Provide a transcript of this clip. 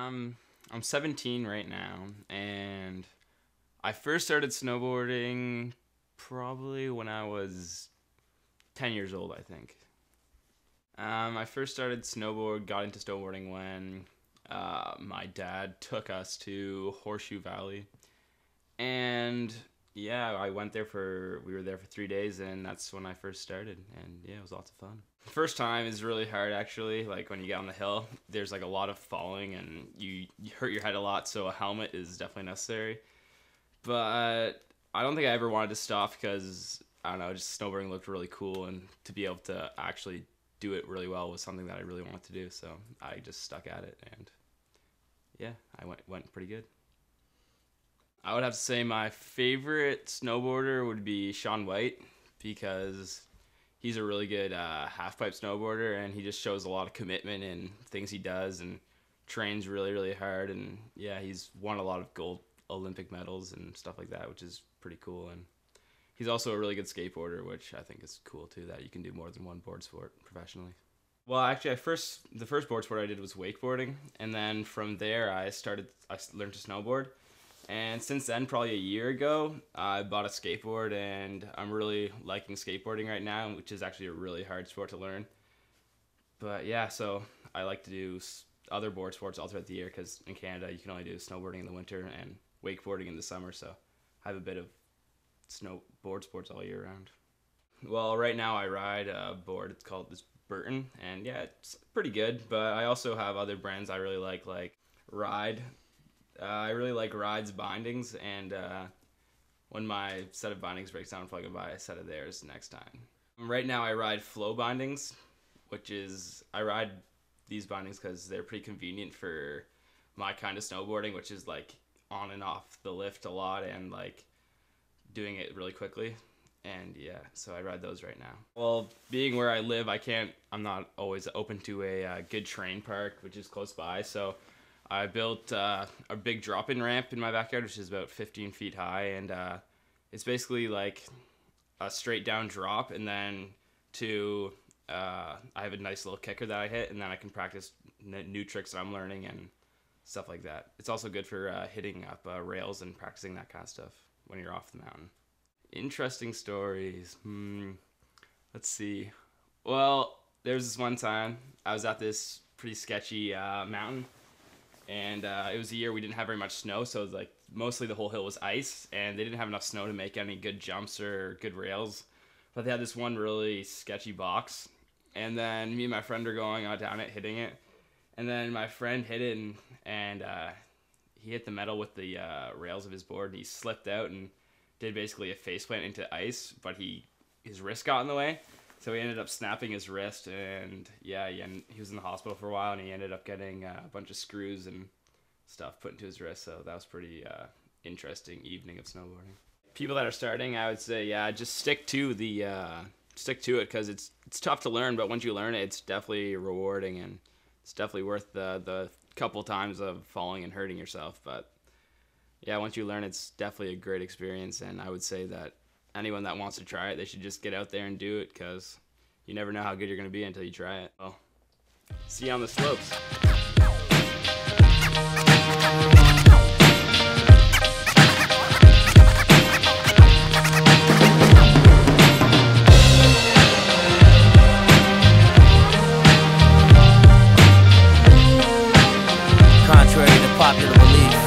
I'm 17 right now, and I first started snowboarding probably when I was 10 years old, I think. I first got into snowboarding when my dad took us to Horseshoe Valley, and yeah, we were there for 3 days, and that's when I first started, and yeah, it was lots of fun. First time is really hard, actually. Like when you get on the hill, there's like a lot of falling, and you hurt your head a lot, so a helmet is definitely necessary. But I don't think I ever wanted to stop because, I don't know, just snowboarding looked really cool, and to be able to actually do it really well was something that I really wanted to do, so I just stuck at it, and yeah, I went pretty good. I would have to say my favorite snowboarder would be Shaun White, because he's a really good half-pipe snowboarder, and he just shows a lot of commitment in things he does and trains really, really hard. And yeah, he's won a lot of gold Olympic medals and stuff like that, which is pretty cool. And he's also a really good skateboarder, which I think is cool too, that you can do more than one board sport professionally. Well, actually, the first board sport I did was wakeboarding, and then from there I learned to snowboard. And since then, probably a year ago, I bought a skateboard, and I'm really liking skateboarding right now, which is actually a really hard sport to learn. But yeah, so I like to do other board sports all throughout the year, because in Canada you can only do snowboarding in the winter and wakeboarding in the summer, so I have a bit of snowboard sports all year round. Well, right now I ride a board. It's called Burton, and yeah, it's pretty good, but I also have other brands I really like Ride. I really like Ride's bindings, and when my set of bindings breaks down, I'm probably going to buy a set of theirs next time. Right now I ride Flow bindings, I ride these bindings because they're pretty convenient for my kind of snowboarding, which is like on and off the lift a lot and like doing it really quickly. And yeah, so I ride those right now. Well, being where I live, I'm not always open to a good terrain park, which is close by, so I built a big drop-in ramp in my backyard, which is about 15 feet high, and it's basically like a straight down drop, and then I have a nice little kicker that I hit, and then I can practice new tricks that I'm learning and stuff like that. It's also good for hitting up rails and practicing that kind of stuff when you're off the mountain. Interesting stories. Let's see. Well, there was this one time I was at this pretty sketchy mountain, and it was a year we didn't have very much snow, so it was like mostly the whole hill was ice, and they didn't have enough snow to make any good jumps or good rails. But they had this one really sketchy box, and then me and my friend are going down it, hitting it, and then my friend hit it, and he hit the metal with the rails of his board, and he slipped out and did basically a faceplant into ice, but his wrist got in the way, so he ended up snapping his wrist, and yeah, he was in the hospital for a while, and he ended up getting a bunch of screws and stuff put into his wrist, so that was pretty interesting evening of snowboarding. People that are starting, I would say, yeah, just stick to it, because it's tough to learn, but once you learn it, it's definitely rewarding, and it's definitely worth the couple times of falling and hurting yourself. But yeah, once you learn, it's definitely a great experience, and I would say that anyone that wants to try it, they should just get out there and do it, because you never know how good you're going to be until you try it. Well, see you on the slopes. Contrary to popular belief,